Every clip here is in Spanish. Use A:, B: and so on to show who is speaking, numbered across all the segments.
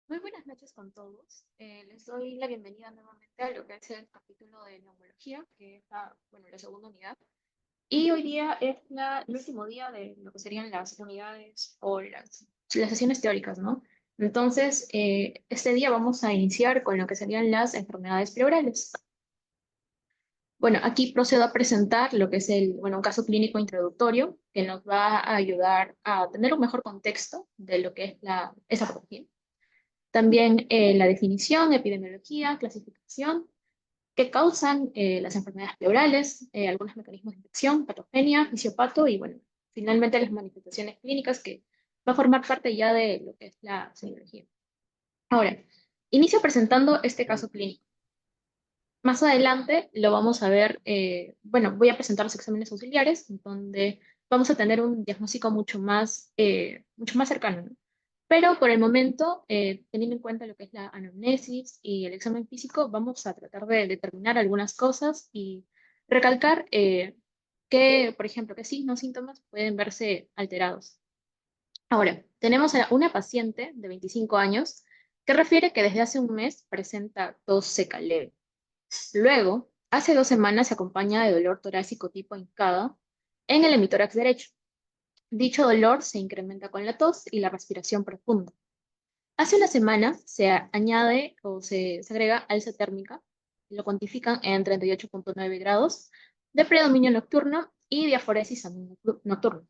A: Muy buenas noches con todos. Les doy la bienvenida nuevamente a lo que es el capítulo de neumología, que es la segunda unidad. Y hoy día es el último día de lo que serían las unidades o las sesiones teóricas, ¿no? Entonces, este día vamos a iniciar con lo que serían las enfermedades pleurales. Bueno, aquí procedo a presentar lo que es un caso clínico introductorio que nos va a ayudar a tener un mejor contexto de lo que es esa patología. También la definición, epidemiología, clasificación, qué causan las enfermedades pleurales, algunos mecanismos de infección, patogenia, fisiopato y bueno, finalmente las manifestaciones clínicas que va a formar parte ya de lo que es la semiología. Ahora, inicio presentando este caso clínico. Más adelante lo vamos a ver, voy a presentar los exámenes auxiliares, donde vamos a tener un diagnóstico mucho más cercano, ¿no? Pero por el momento, teniendo en cuenta lo que es la anamnesis y el examen físico, vamos a tratar de determinar algunas cosas y recalcar que, por ejemplo, que signos, síntomas pueden verse alterados. Ahora, tenemos a una paciente de 25 años que refiere que desde hace un mes presenta tos seca leve. Luego, hace 2 semanas se acompaña de dolor torácico tipo hincada en el hemitórax derecho. Dicho dolor se incrementa con la tos y la respiración profunda. Hace una semana se añade o se agrega alza térmica, lo cuantifican en 38,9 grados, de predominio nocturno y diaforesis nocturna.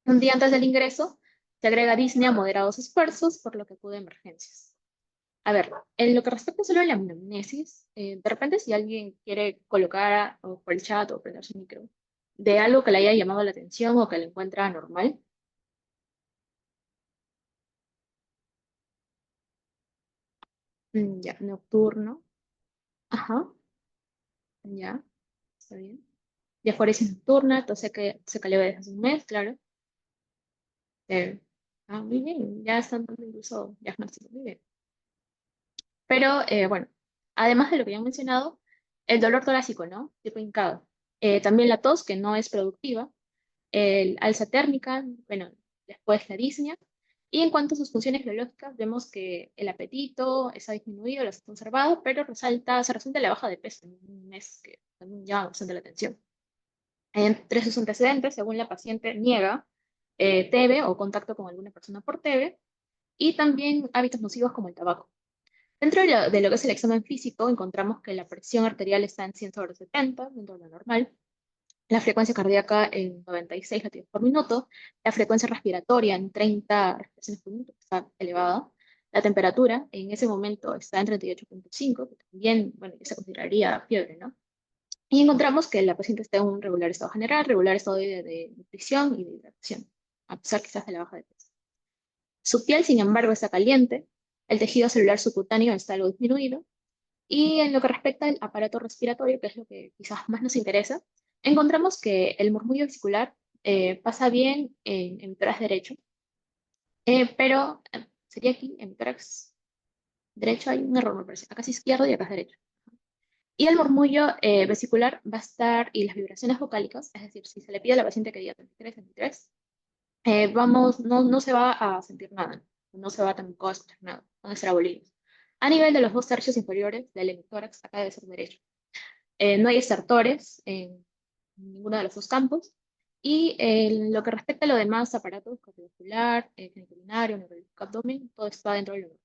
A: Un día antes del ingreso, se agrega disnea moderados esfuerzos, por lo que acude a emergencias. A ver, en lo que respecta solo a la anamnesis, de repente si alguien quiere colocar o por el chat o prender su micro de algo que le haya llamado la atención o que le encuentra anormal. Ya, nocturno. Ajá, ya, está bien. Diaforesis nocturna, entonces que se caleva desde hace un mes, claro. Eh, muy bien, ya están dando incluso diagnóstico, muy bien. Pero bueno, además de lo que ya han mencionado, el dolor torácico, ¿no? Tipo hincado. También la tos, que no es productiva, el alza térmica, bueno, después la disnea. Y en cuanto a sus funciones biológicas, vemos que el apetito está disminuido, lo está conservado, pero se resalta la baja de peso en un mes, que también llama bastante la atención. Entre sus antecedentes, según la paciente, niega TB o contacto con alguna persona por TB y también hábitos nocivos como el tabaco. Dentro de lo que es el examen físico, encontramos que la presión arterial está en 100 sobre 70, dentro de lo normal, la frecuencia cardíaca en 96 latidos por minuto, la frecuencia respiratoria en 30 respiraciones por minuto, que está elevada, la temperatura en ese momento está en 38,5, que también, bueno, ya se consideraría fiebre, ¿no? Y encontramos que la paciente está en un regular estado general, regular estado de nutrición y de hidratación, a pesar quizás de la baja de peso. Su piel, sin embargo, está caliente, el tejido celular subcutáneo está algo disminuido, y en lo que respecta al aparato respiratorio, que es lo que quizás más nos interesa, encontramos que el murmullo vesicular pasa bien en el tórax derecho, pero sería aquí, en el tórax derecho hay un error, me parece, acá es izquierdo y acá es derecho. Y el murmullo vesicular va a estar, y las vibraciones vocálicas, es decir, si se le pide a la paciente que diga 33, 33, no se va a sentir nada, no se va tampoco a escuchar nada, van a ser abolidos. A nivel de los 2 tercios inferiores del hemitórax, acá debe ser derecho. No hay estertores en ninguno de los dos campos. Y en lo que respecta a lo demás, aparatos cardiovascular, genitourinario, neurológico, abdomen, todo está dentro del órgano.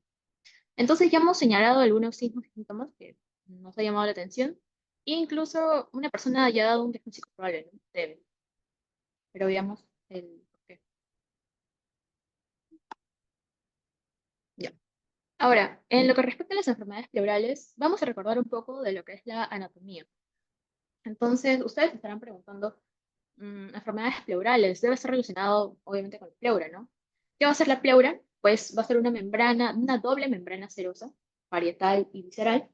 A: Entonces ya hemos señalado algunos signos y síntomas que nos ha llamado la atención. E incluso una persona ya ha dado un diagnóstico probable, ¿no? Debe. Pero veamos el por qué. Ya. Ahora, en lo que respecta a las enfermedades pleurales, vamos a recordar un poco de lo que es la anatomía. Entonces, ustedes se estarán preguntando, enfermedades pleurales, debe estar relacionado obviamente con la pleura, ¿no? ¿Qué va a ser la pleura? Pues va a ser una membrana, una doble membrana serosa, parietal y visceral.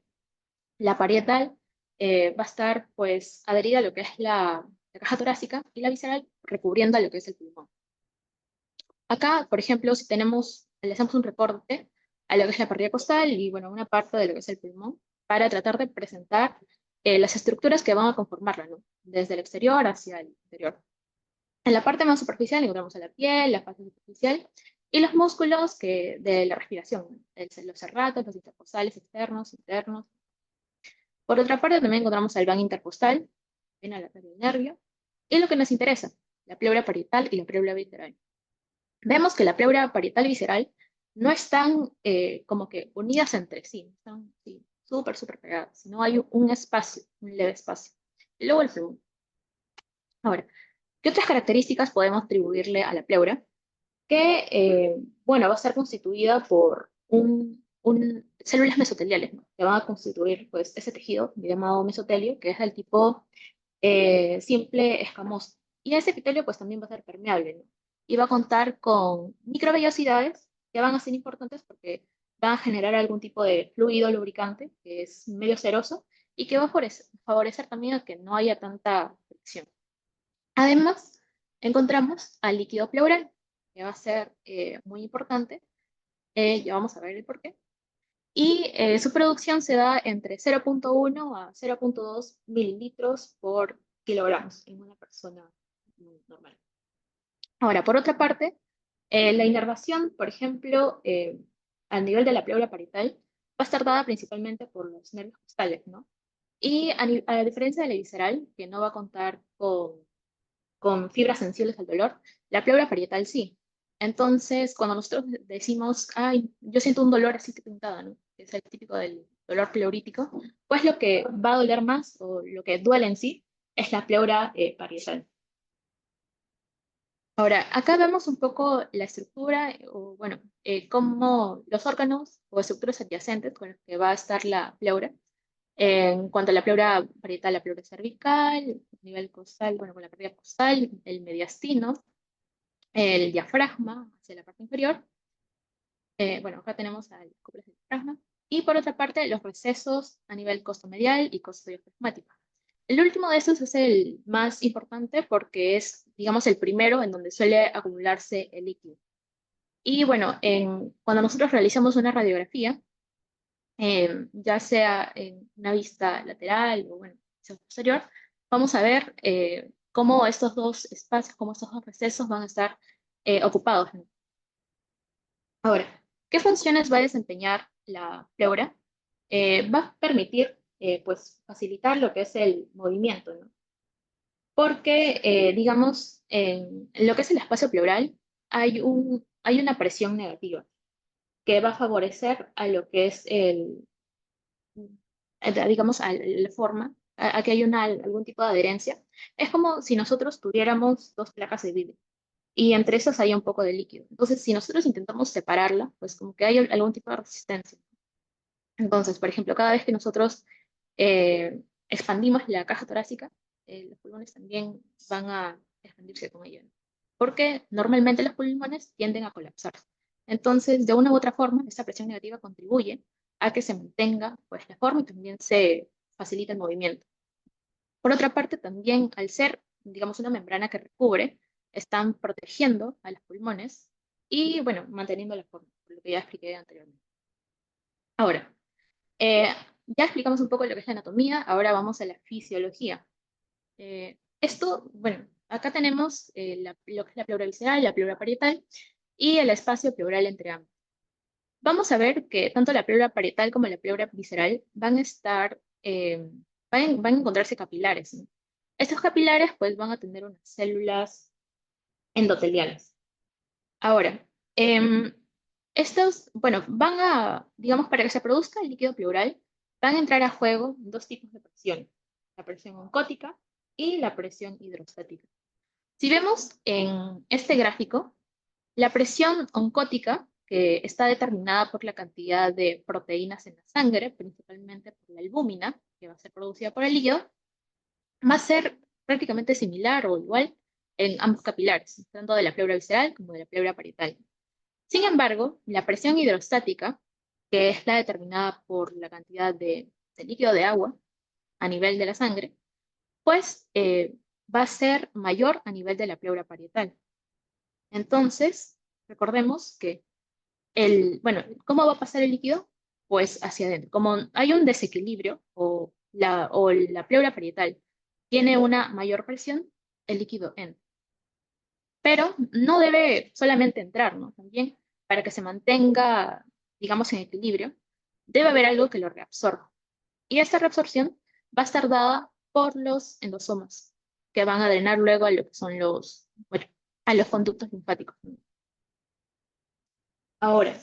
A: La parietal va a estar pues adherida a lo que es la caja torácica y la visceral recubriendo a lo que es el pulmón. Acá, por ejemplo, si le hacemos un recorte a lo que es la parrilla costal y bueno, una parte de lo que es el pulmón, para tratar de presentar las estructuras que van a conformarla, ¿no? Desde el exterior hacia el interior. En la parte más superficial encontramos a la piel, la fase superficial, Y los músculos de la respiración, los serratos, los intercostales externos, internos. Por otra parte, también encontramos el ván intercostal, vena lateral del nervio, y lo que nos interesa, la pleura parietal y la pleura visceral. Vemos que la pleura parietal y visceral no están como que unidas entre sí, no están sí, súper, súper pegadas, sino hay un espacio, un leve espacio. Y luego el flujo. Ahora, ¿qué otras características podemos atribuirle a la pleura? Que, bueno, va a estar constituida por células mesoteliales, ¿no? Que van a constituir, pues, ese tejido llamado mesotelio, que es del tipo simple escamoso. Y ese epitelio, pues, también va a ser permeable, ¿no? Y va a contar con microvellosidades que van a ser importantes porque van a generar algún tipo de fluido lubricante, que es medio ceroso, y que va a favorecer también a que no haya tanta fricción. Además, encontramos al líquido pleural, que va a ser muy importante, ya vamos a ver el porqué, y su producción se da entre 0,1 a 0,2 mililitros por kilogramos en una persona normal. Ahora, por otra parte, la inervación, por ejemplo, a nivel de la pleura parietal, va a estar dada principalmente por los nervios costales, ¿no? Y a diferencia de la visceral, que no va a contar con fibras sensibles al dolor, la pleura parietal sí. Entonces, cuando nosotros decimos, ay, yo siento un dolor así que pintada, ¿no? Que es el típico del dolor pleurítico, pues lo que va a doler más o lo que duele en sí es la pleura parietal. Ahora, acá vemos un poco la estructura, o bueno, cómo los órganos o estructuras adyacentes con los que va a estar la pleura. En cuanto a la pleura parietal, la pleura cervical, a nivel costal, bueno, con la cardia costal, el mediastino, el diafragma hacia la parte inferior. Bueno, acá tenemos al cúpula del diafragma. Y por otra parte, los recesos a nivel costomedial y costodiafragmático. El último de estos es el más importante porque es, digamos, el primero en donde suele acumularse el líquido. Y bueno, cuando nosotros realizamos una radiografía, ya sea en una vista lateral o bueno, vista posterior, vamos a ver cómo estos dos espacios, cómo estos dos recesos van a estar ocupados, ¿no? Ahora, ¿qué funciones va a desempeñar la pleura? Va a permitir, pues, facilitar lo que es el movimiento, ¿no? Porque, digamos, en lo que es el espacio pleural, hay una presión negativa que va a favorecer a lo que es digamos, a la forma, a que hay algún tipo de adherencia. Es como si nosotros tuviéramos dos placas de vidrio y entre esas hay un poco de líquido. Entonces, si nosotros intentamos separarla, pues como que hay algún tipo de resistencia. Entonces, por ejemplo, cada vez que nosotros expandimos la caja torácica, los pulmones también van a expandirse con ello, ¿no? Porque normalmente los pulmones tienden a colapsar. Entonces, de una u otra forma, esta presión negativa contribuye a que se mantenga pues, la forma y también se facilita el movimiento. Por otra parte, también al ser, digamos, una membrana que recubre, están protegiendo a los pulmones y, bueno, manteniendo la forma, por lo que ya expliqué anteriormente. Ahora, eh, ya explicamos un poco lo que es la anatomía, ahora vamos a la fisiología. Esto, bueno, acá tenemos lo que es la pleura visceral, la pleura parietal y el espacio pleural entre ambos. Vamos a ver que tanto la pleura parietal como la pleura visceral van a estar, van a encontrarse capilares, ¿no? Estos capilares pues van a tener unas células endoteliales. Ahora, estos, bueno, van a, digamos, para que se produzca el líquido pleural, van a entrar a juego dos tipos de presión, la presión oncótica y la presión hidrostática. Si vemos en este gráfico, la presión oncótica, que está determinada por la cantidad de proteínas en la sangre, principalmente por la albúmina, que va a ser producida por el líquido, va a ser prácticamente similar o igual en ambos capilares, tanto de la pleura visceral como de la pleura parietal. Sin embargo, la presión hidrostática, que es la determinada por la cantidad de líquido de agua a nivel de la sangre, pues va a ser mayor a nivel de la pleura parietal. Entonces, recordemos que bueno, ¿cómo va a pasar el líquido? Pues hacia adentro. Como hay un desequilibrio o la pleura parietal tiene una mayor presión, el líquido entra. Pero no debe solamente entrar, ¿no? También para que se mantenga, digamos, en equilibrio, debe haber algo que lo reabsorba. Y esta reabsorción va a estar dada por los endosomas, que van a drenar luego a lo que son bueno, a los conductos linfáticos. Ahora,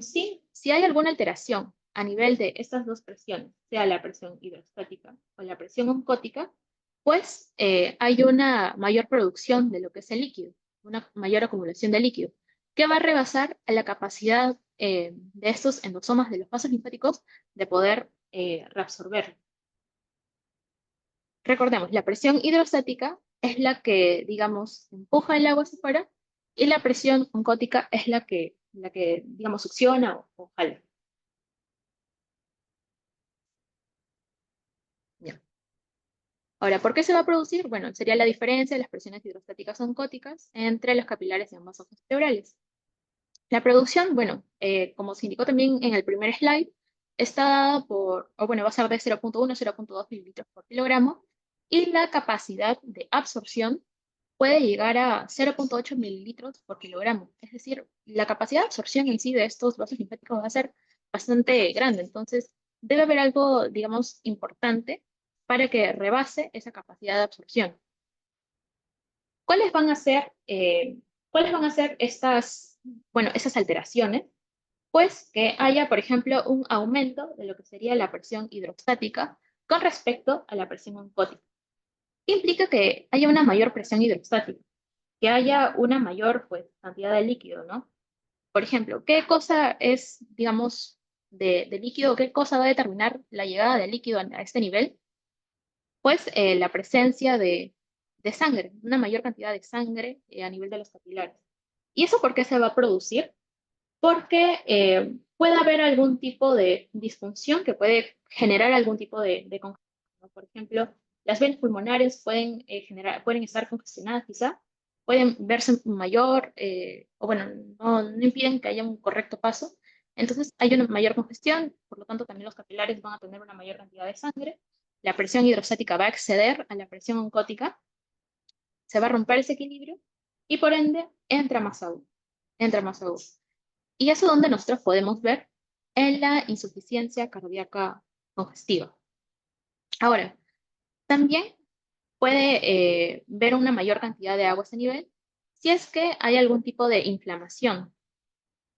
A: sí, si hay alguna alteración a nivel de estas dos presiones, sea la presión hidrostática o la presión oncótica, pues hay una mayor producción de lo que es el líquido, una mayor acumulación de líquido, que va a rebasar a la capacidad de estos endosomas de los vasos linfáticos de poder reabsorber. Recordemos, la presión hidrostática es la que, digamos, empuja el agua hacia afuera y la presión oncótica es la que digamos, succiona o jala. Ya. Ahora, ¿por qué se va a producir? Bueno, sería la diferencia de las presiones hidrostáticas oncóticas entre los capilares de ambas hojas cerebrales. La producción, bueno, como se indicó también en el primer slide, está dada o bueno, va a ser de 0,1 a 0,2 mililitros por kilogramo y la capacidad de absorción puede llegar a 0,8 mililitros por kilogramo. Es decir, la capacidad de absorción en sí de estos vasos linfáticos va a ser bastante grande. Entonces, debe haber algo, digamos, importante para que rebase esa capacidad de absorción. ¿Cuáles van a ser, cuáles van a ser bueno, esas alteraciones? Pues que haya, por ejemplo, un aumento de lo que sería la presión hidrostática con respecto a la presión oncótica. Implica que haya una mayor presión hidrostática, que haya una mayor pues, cantidad de líquido, ¿no? Por ejemplo, ¿qué cosa es, digamos, de líquido? ¿Qué cosa va a determinar la llegada del líquido a este nivel? Pues la presencia de sangre, una mayor cantidad de sangre a nivel de los capilares. ¿Y eso por qué se va a producir? Porque puede haber algún tipo de disfunción que puede generar algún tipo de congestión, ¿no? Por ejemplo, las venas pulmonares pueden estar congestionadas quizá, pueden verse mayor, o bueno, no impiden que haya un correcto paso. Entonces hay una mayor congestión, por lo tanto también los capilares van a tener una mayor cantidad de sangre, la presión hidrostática va a exceder a la presión oncótica, se va a romper ese equilibrio y por ende entra más agua, entra más agua. Y eso es donde nosotros podemos ver en la insuficiencia cardíaca congestiva. Ahora, también puede ver una mayor cantidad de agua a ese nivel si es que hay algún tipo de inflamación.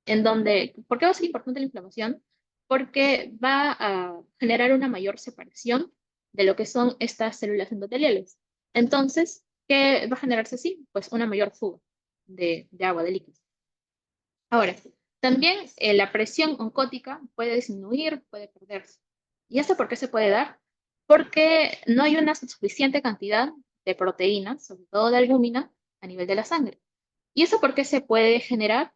A: ¿Por qué va a ser importante la inflamación? Porque va a generar una mayor separación de lo que son estas células endoteliales. Entonces, ¿qué va a generarse así? Pues una mayor fuga de agua, de líquido. Ahora, también la presión oncótica puede disminuir, puede perderse. ¿Y esto por qué se puede dar? Porque no hay una suficiente cantidad de proteínas, sobre todo de albúmina, a nivel de la sangre. ¿Y eso por qué se puede generar?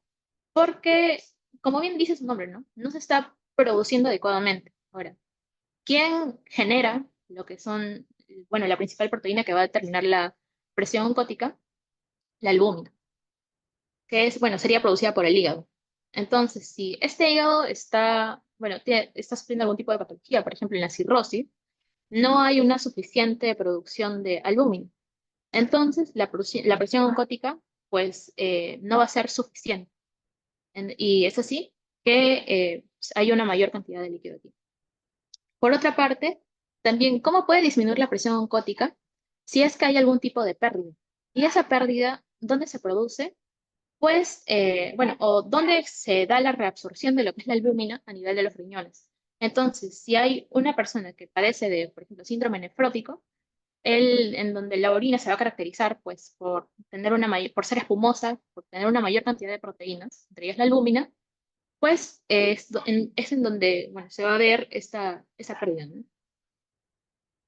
A: Porque, como bien dice su nombre, ¿no? No se está produciendo adecuadamente. Ahora, ¿quién genera lo que son, bueno, la principal proteína que va a determinar la presión oncótica? La albúmina, que es, bueno, sería producida por el hígado. Entonces, si este hígado está, bueno, está sufriendo algún tipo de patología, por ejemplo, en la cirrosis, no hay una suficiente producción de albúmina. Entonces, la presión oncótica, pues, no va a ser suficiente. Y es así que hay una mayor cantidad de líquido aquí. Por otra parte, también, ¿cómo puede disminuir la presión oncótica si es que hay algún tipo de pérdida? Y esa pérdida, ¿dónde se produce? Pues, bueno, o dónde se da la reabsorción de lo que es la albúmina a nivel de los riñones. Entonces, si hay una persona que padece de, por ejemplo, síndrome nefrótico, en donde la orina se va a caracterizar, pues, por ser espumosa, por tener una mayor cantidad de proteínas, entre ellas la albúmina, pues es en donde, bueno, se va a ver esa pérdida, ¿no?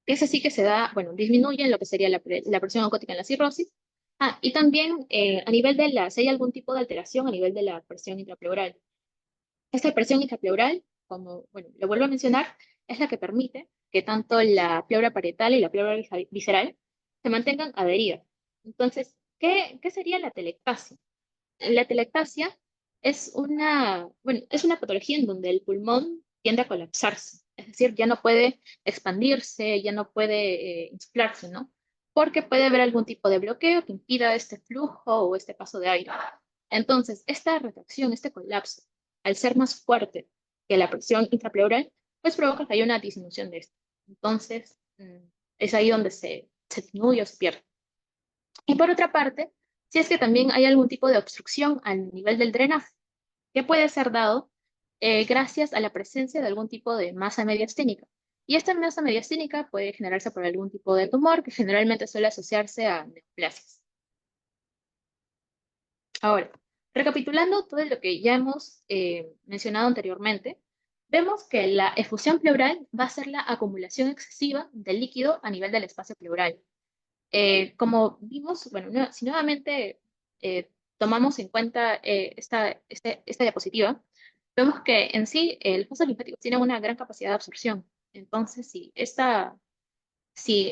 A: Es así que se da, bueno, disminuye lo que sería la presión oncótica en la cirrosis. Y también a nivel si hay algún tipo de alteración a nivel de la presión intrapleural. Esta presión intrapleural, como, bueno, lo vuelvo a mencionar, es la que permite que tanto la pleura parietal y la pleura visceral se mantengan adheridas. Entonces, ¿qué sería la telectasia? La telectasia bueno, es una patología en donde el pulmón tiende a colapsarse, es decir, ya no puede expandirse, ya no puede inflarse, ¿no? Porque puede haber algún tipo de bloqueo que impida este flujo o este paso de aire. Entonces, esta retracción, este colapso, al ser más fuerte que la presión intrapleural, pues provoca que haya una disminución de esto. Entonces, es ahí donde se disminuye o se pierde. Y por otra parte, si es que también hay algún tipo de obstrucción al nivel del drenaje, que puede ser dado gracias a la presencia de algún tipo de masa mediastínica. Y esta masa mediastínica puede generarse por algún tipo de tumor que generalmente suele asociarse a neoplasias. Ahora, recapitulando todo lo que ya hemos mencionado anteriormente, vemos que la efusión pleural va a ser la acumulación excesiva de líquido a nivel del espacio pleural. Como vimos, bueno, si nuevamente tomamos en cuenta esta diapositiva, vemos que en sí los vasos linfáticos tienen una gran capacidad de absorción. Entonces, si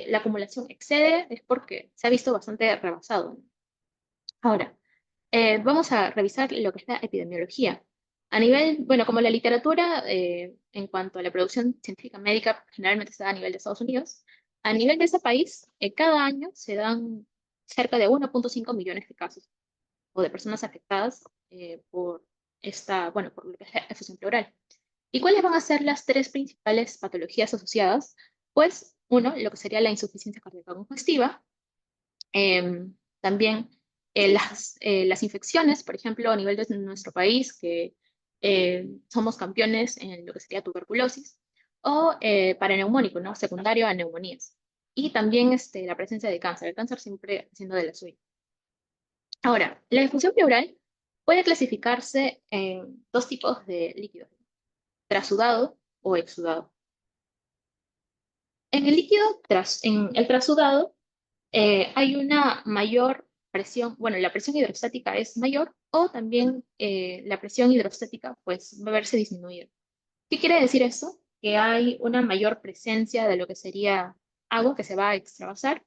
A: la acumulación excede, es porque se ha visto bastante rebasado. Ahora, vamos a revisar lo que es la epidemiología. A nivel, bueno, como la literatura en cuanto a la producción científica médica generalmente se da a nivel de Estados Unidos, a nivel de ese país, cada año se dan cerca de 1,5 millones de casos o de personas afectadas por bueno, por lo que es la efusión pleural. ¿Y cuáles van a ser las tres principales patologías asociadas? Pues, uno, lo que sería la insuficiencia cardíaca congestiva, también las infecciones, por ejemplo, a nivel de nuestro país, que somos campeones en lo que sería tuberculosis, o paraneumónico, ¿no? Secundario a neumonías. Y también la presencia de cáncer, el cáncer siempre siendo de la suya. Ahora, la difusión pleural puede clasificarse en dos tipos de líquidos, trasudado o exudado. En el trasudado, hay una mayor presión, bueno, la presión hidrostática es mayor o también la presión hidrostática pues va a verse disminuida. ¿Qué quiere decir eso? Que hay una mayor presencia de lo que sería agua que se va a extravasar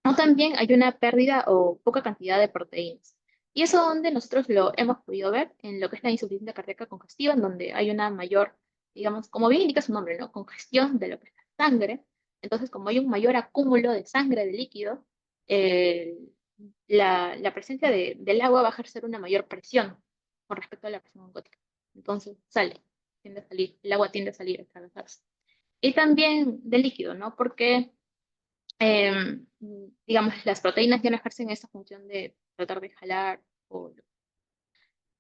A: o también hay una pérdida o poca cantidad de proteínas. Y eso donde nosotros lo hemos podido ver en lo que es la insuficiencia cardíaca congestiva, en donde hay una mayor, digamos, como bien indica su nombre, ¿no? Congestión de lo que es la sangre. Entonces, como hay un mayor acúmulo de sangre, de líquido, eh, la presencia del agua va a ejercer una mayor presión con respecto a la presión oncótica. Entonces, tiende a salir, el agua tiende a salir, a atravesarse. Y también del líquido, ¿no? Porque digamos, las proteínas ya no ejercen esa función de tratar de jalar.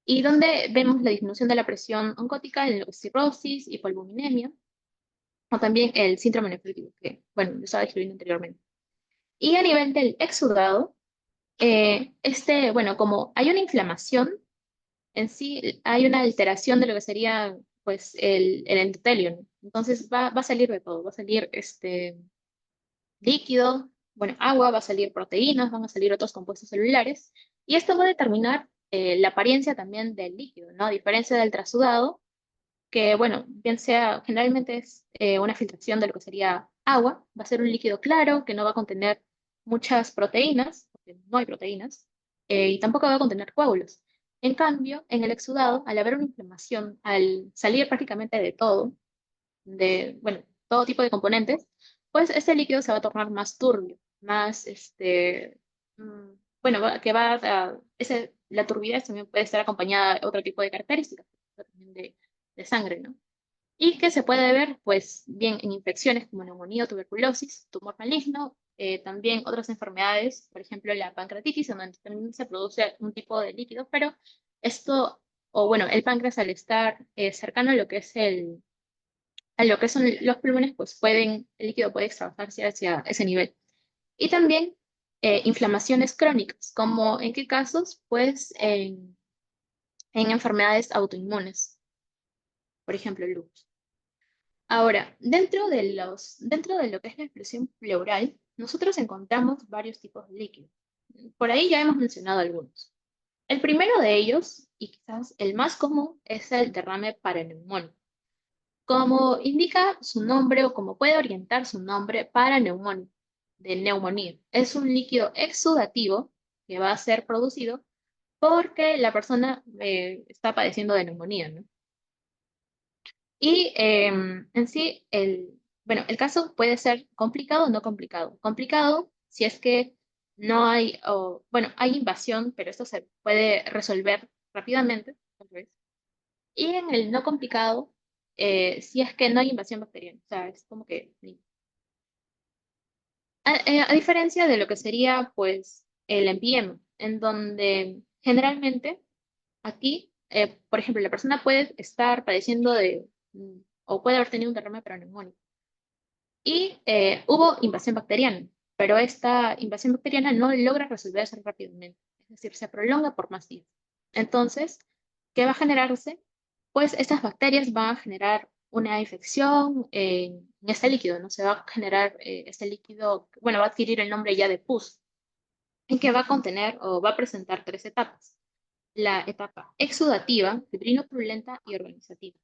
A: Y donde vemos la disminución de la presión oncótica en lo que es cirrosis, hipolvuminemia, o también el síndrome nefrítico, que, bueno, lo estaba describiendo anteriormente. Y a nivel del exudado, bueno, como hay una inflamación, en sí hay una alteración de lo que sería, pues, el endotelio, ¿no? Entonces va a salir de todo, va a salir líquido, bueno, agua, va a salir proteínas, van a salir otros compuestos celulares, y esto va a determinar la apariencia también del líquido, ¿no? A diferencia del trasudado, que, bueno, bien sea, generalmente es una filtración de lo que sería agua, va a ser un líquido claro que no va a contener muchas proteínas, porque no hay proteínas, y tampoco va a contener coágulos. En cambio, en el exudado, al haber una inflamación, al salir prácticamente de todo, bueno, todo tipo de componentes, pues este líquido se va a tornar más turbio, más, mm, bueno, la turbidez también puede estar acompañada de otro tipo de características, también de sangre, ¿no? Y que se puede ver, pues, bien en infecciones como neumonía o tuberculosis, tumor maligno, también otras enfermedades, por ejemplo, la pancreatitis, en donde también se produce un tipo de líquido, pero esto, o bueno, el páncreas al estar cercano a lo que es a lo que son los pulmones, pues el líquido puede extravasarse hacia ese nivel. Y también inflamaciones crónicas, como en qué casos, pues en enfermedades autoinmunes, por ejemplo, el lupus. Ahora, dentro de lo que es la expresión pleural, nosotros encontramos varios tipos de líquidos. Por ahí ya hemos mencionado algunos. El primero de ellos, y quizás el más común, es el derrame paraneumónico. Como indica su nombre o como puede orientar su nombre para de neumonía. Es un líquido exudativo que va a ser producido porque la persona está padeciendo de neumonía, ¿no? Y en sí, bueno, el caso puede ser complicado o no complicado. Complicado si es que no hay, bueno, hay invasión, pero esto se puede resolver rápidamente. Otra vez. Y en el no complicado, si es que no hay invasión bacteriana, o sea, es como que a diferencia de lo que sería, pues, el NPM, en donde generalmente aquí, por ejemplo, la persona puede estar padeciendo o puede haber tenido un derrame neumonía. Y hubo invasión bacteriana, pero esta invasión bacteriana no logra resolverse rápidamente, es decir, se prolonga por más días. Entonces, ¿qué va a generarse? Pues estas bacterias van a generar una infección en este líquido, ¿no? Se va a generar este líquido, bueno, va a adquirir el nombre ya de pus, en que va a contener o va a presentar tres etapas. La etapa exudativa, fibrino-purulenta y organizativa.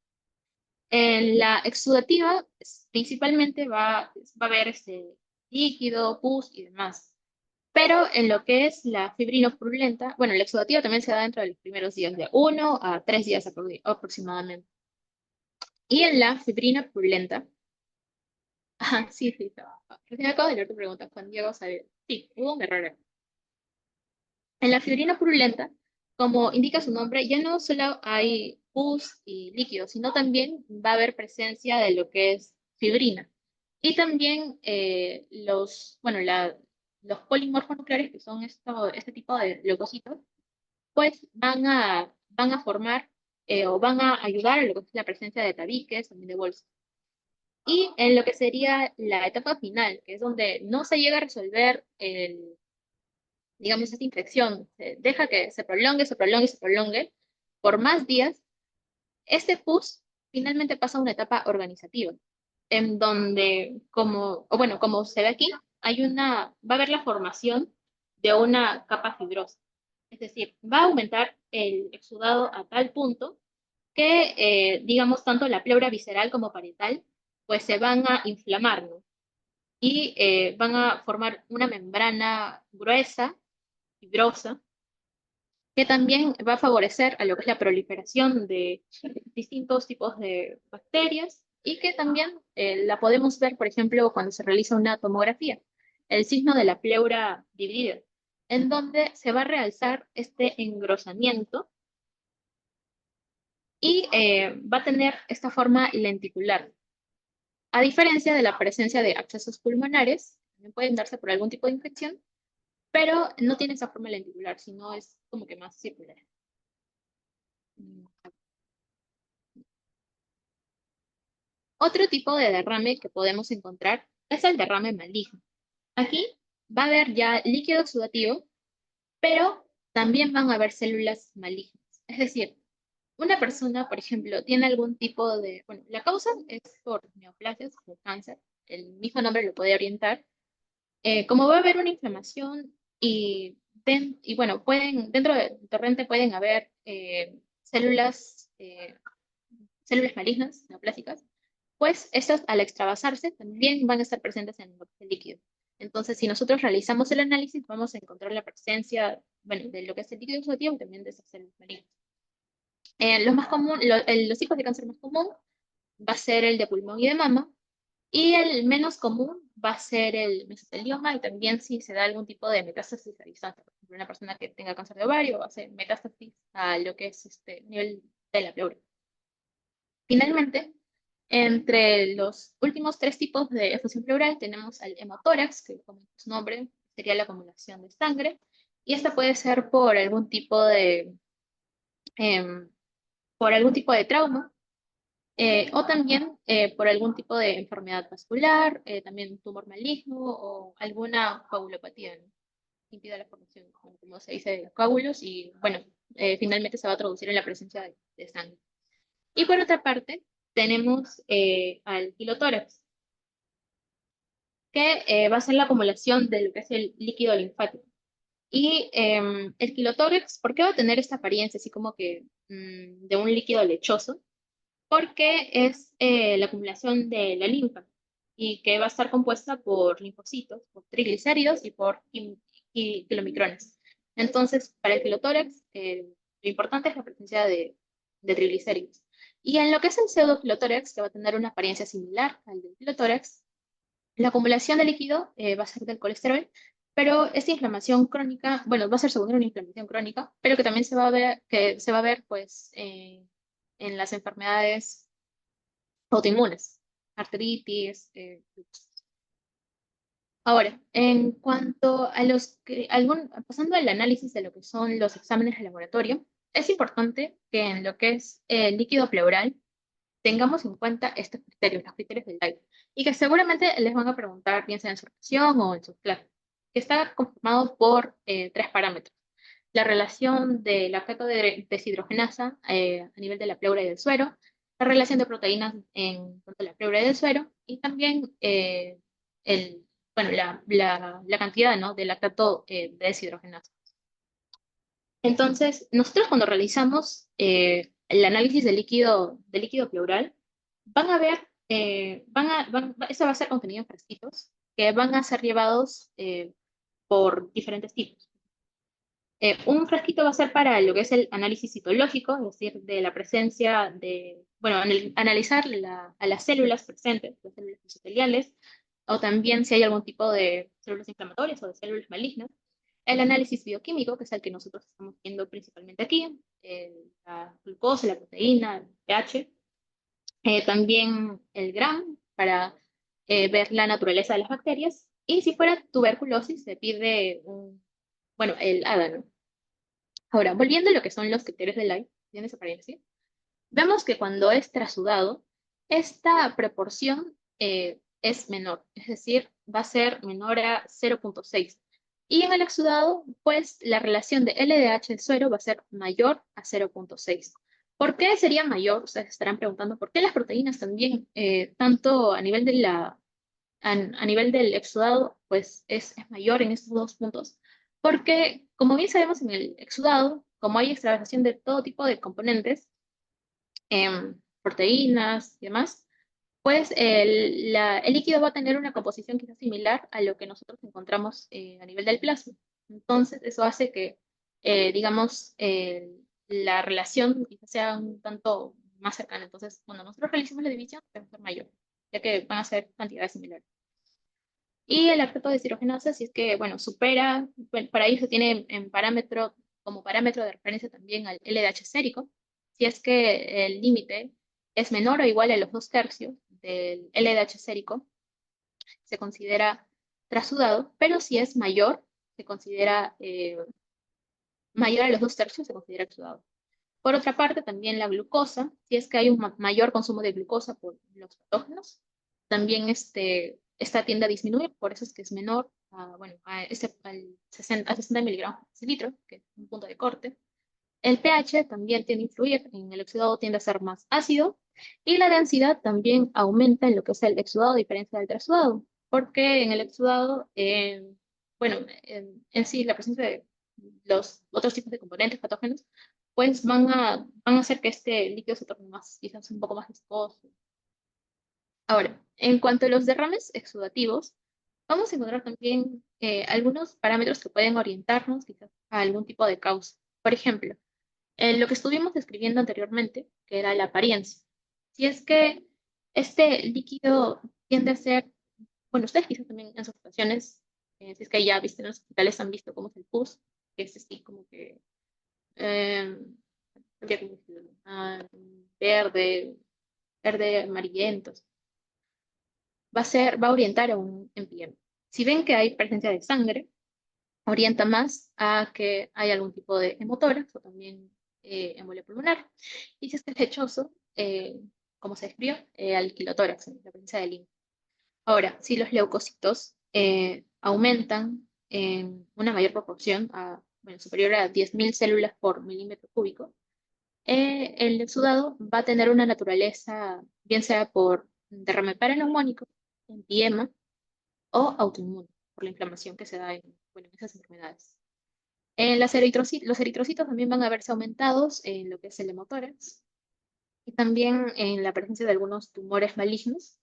A: En la exudativa, principalmente va a haber este líquido, pus y demás. Pero en lo que es la fibrino-purulenta, bueno, la exudativa también se da dentro de los primeros días, de 1 a 3 días aproximadamente. Y en la fibrina purulenta, ajá, sí, sí, recién acabo de leer tu pregunta, Juan Diego sabe. Sí, hubo un error acá. En la fibrina purulenta, como indica su nombre, ya no solo hay pus y líquido, sino también va a haber presencia de lo que es fibrina. Y también bueno, los polimorfos nucleares, que son este tipo de leucocitos, pues van a formar o van a ayudar a lo que es la presencia de tabiques, también de bolsas. Y en lo que sería la etapa final, que es donde no se llega a resolver digamos, esta infección, se deja que se prolongue, se prolongue, se prolongue por más días, este pus finalmente pasa a una etapa organizativa, en donde, como se ve aquí, va a haber la formación de una capa fibrosa. Es decir, va a aumentar el exudado a tal punto que, digamos, tanto la pleura visceral como parietal, pues se van a inflamar, ¿no? Y van a formar una membrana gruesa, fibrosa, que también va a favorecer a lo que es la proliferación de distintos tipos de bacterias y que también la podemos ver, por ejemplo, cuando se realiza una tomografía, el signo de la pleura dividida, en donde se va a realzar este engrosamiento y va a tener esta forma lenticular. A diferencia de la presencia de abscesos pulmonares, también pueden darse por algún tipo de infección, pero no tiene esa forma lenticular, sino es como que más circular. Otro tipo de derrame que podemos encontrar es el derrame maligno. Aquí va a haber ya líquido exudativo, pero también van a haber células malignas. Es decir, una persona, por ejemplo, tiene algún tipo de, bueno, la causa es por neoplasias o cáncer, el mismo nombre lo puede orientar. Como va a haber una inflamación y bueno, dentro del torrente pueden haber células malignas, neoplásicas, pues estas al extravasarse también van a estar presentes en el líquido. Entonces, si nosotros realizamos el análisis, vamos a encontrar la presencia, bueno, de lo que es el líquido exudativo y también de esas células malignas. Los tipos de cáncer más común va a ser el de pulmón y de mama, y el menos común va a ser el mesotelioma y también si se da algún tipo de metástasis a distancia. Por ejemplo, una persona que tenga cáncer de ovario va a hacer metástasis a lo que es este nivel de la pleura. Finalmente, entre los últimos tres tipos de efusión pleural tenemos el hemotórax, que como su nombre sería la acumulación de sangre, y esta puede ser em, por algún tipo de trauma, o también por algún tipo de enfermedad vascular, también tumor maligno o alguna coagulopatía, ¿no? Que impida la formación, como se dice, de coágulos y bueno, finalmente se va a traducir en la presencia de sangre. Y por otra parte, tenemos al pilotórax, que va a ser la acumulación de lo que es el líquido linfático. Y el pilotórax, ¿por qué va a tener esta apariencia así como que de un líquido lechoso? Porque es la acumulación de la linfa y que va a estar compuesta por linfocitos, por triglicéridos y por kilomicrones. Entonces, para el pilotórax, lo importante es la presencia de triglicéridos. Y en lo que es el pseudopilotórax, que va a tener una apariencia similar al del pilotórax, la acumulación de líquido va a ser del colesterol Pero esta inflamación crónica, bueno, va a ser segunda una inflamación crónica, pero que también se va a ver, que se va a ver pues en las enfermedades autoinmunes, artritis, ahora, en cuanto a pasando al análisis de lo que son los exámenes de laboratorio, es importante que en lo que es el líquido pleural tengamos en cuenta estos criterios, los criterios del DAIT, y que seguramente les van a preguntar, bien sea en su reacción o en su clase, que está conformado por tres parámetros. La relación del lactato de deshidrogenasa a nivel de la pleura y del suero, la relación de proteínas en cuanto a la pleura y del suero, y también el, bueno, la cantidad, ¿no?, de lactato de deshidrogenasa. Entonces, nosotros cuando realizamos el análisis del líquido pleural, van a ver, eso va a ser contenido en frasquitos que van a ser llevados por diferentes tipos. Un frasquito va a ser para lo que es el análisis citológico, es decir, de la presencia de, bueno, analizar a las células presentes, las células mesoteliales, o también si hay algún tipo de células inflamatorias o de células malignas. El análisis bioquímico, que es el que nosotros estamos viendo principalmente aquí, la glucosa, la proteína, el pH. También el GRAM para ver la naturaleza de las bacterias. Y si fuera tuberculosis, se pide bueno, el ADA, ¿no? Ahora, volviendo a lo que son los criterios de Lai, ¿tiene esa apariencia? Vemos que cuando es trasudado, esta proporción es menor, es decir, va a ser menor a 0,6. Y en el exudado, pues la relación de LDH de suero va a ser mayor a 0,6. ¿Por qué sería mayor? Ustedes estarán preguntando, ¿por qué las proteínas también, tanto a nivel a nivel del exudado, pues es mayor en estos dos puntos? Porque, como bien sabemos en el exudado, como hay extravasación de todo tipo de componentes, proteínas y demás, pues el líquido va a tener una composición quizás similar a lo que nosotros encontramos a nivel del plasma. Entonces, eso hace que, digamos, la relación quizás sea un tanto más cercana. Entonces, cuando nosotros realicemos la división, va a ser mayor, ya que van a ser cantidades similares. Y el lactato de deshidrogenasa, si es que, bueno, supera, bueno, para ello se tiene como parámetro de referencia también al LDH sérico, si es que el límite es menor o igual a los 2/3 del LDH sérico, se considera trasudado, pero si es mayor, se considera mayor a los 2/3, se considera exudado. Por otra parte, también la glucosa, si es que hay un mayor consumo de glucosa por los patógenos, también esta tiende a disminuir, por eso es que es menor bueno, a 60 miligramos por litro, que es un punto de corte. El pH también tiende a influir, en el exudado tiende a ser más ácido, y la densidad también aumenta en lo que es el exudado a diferencia del trasudado, porque en el exudado, bueno, en sí la presencia de los otros tipos de componentes patógenos, pues van a hacer que este líquido se torne más, quizás un poco más viscoso. Ahora, en cuanto a los derrames exudativos, vamos a encontrar también algunos parámetros que pueden orientarnos quizás a algún tipo de causa. Por ejemplo, lo que estuvimos describiendo anteriormente, que era la apariencia. Si es que este líquido tiende a ser, bueno, ustedes quizás también en sus ocasiones, si es que ya viste en los hospitales, han visto cómo es el pus, que es así como que eh, habría que decirlo, verde, verde amarillento, va a orientar a un MPM. Si ven que hay presencia de sangre, orienta más a que hay algún tipo de hemotórax o también embolia pulmonar. Y si es lechoso, como se describió, al quilotórax, la presencia de linfa. Ahora, si los leucocitos aumentan en una mayor proporción, bueno, superior a 10.000 células por milímetro cúbico, el exudado va a tener una naturaleza, bien sea por derrame paraneumónico, empiema o autoinmune, por la inflamación que se da bueno, en esas enfermedades. Los eritrocitos también van a verse aumentados en lo que es el hemotórax y también en la presencia de algunos tumores malignos.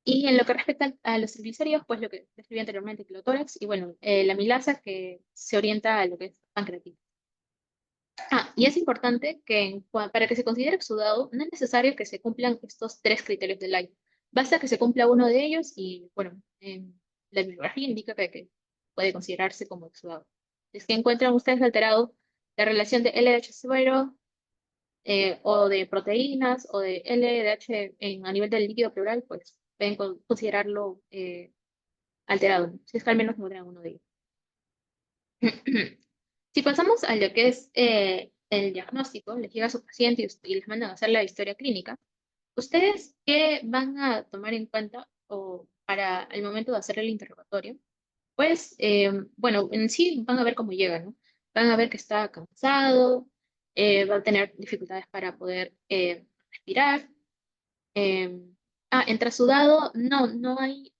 A: Y en lo que respecta a los triglicéridos, pues lo que describí anteriormente, clotórax, y bueno, la milasa que se orienta a lo que es pancreatitis. Y es importante que para que se considere exudado, no es necesario que se cumplan estos tres criterios de Lai. Basta que se cumpla uno de ellos y, bueno, la bibliografía indica que puede considerarse como exudado. Si es que encuentran ustedes alterado la relación de LDH0 o de proteínas o de LDH a nivel del líquido pleural, pues pueden considerarlo alterado, ¿no? Si es que al menos encuentran uno de ellos. Si pasamos a lo que es el diagnóstico, les llega a su paciente y les mandan a hacer la historia clínica, ¿ustedes qué van a tomar en cuenta o para el momento de hacer el interrogatorio? Pues, bueno, en sí van a ver cómo llega, ¿no? Van a ver que está cansado, va a tener dificultades para poder respirar. eh, Entra sudado, no hay,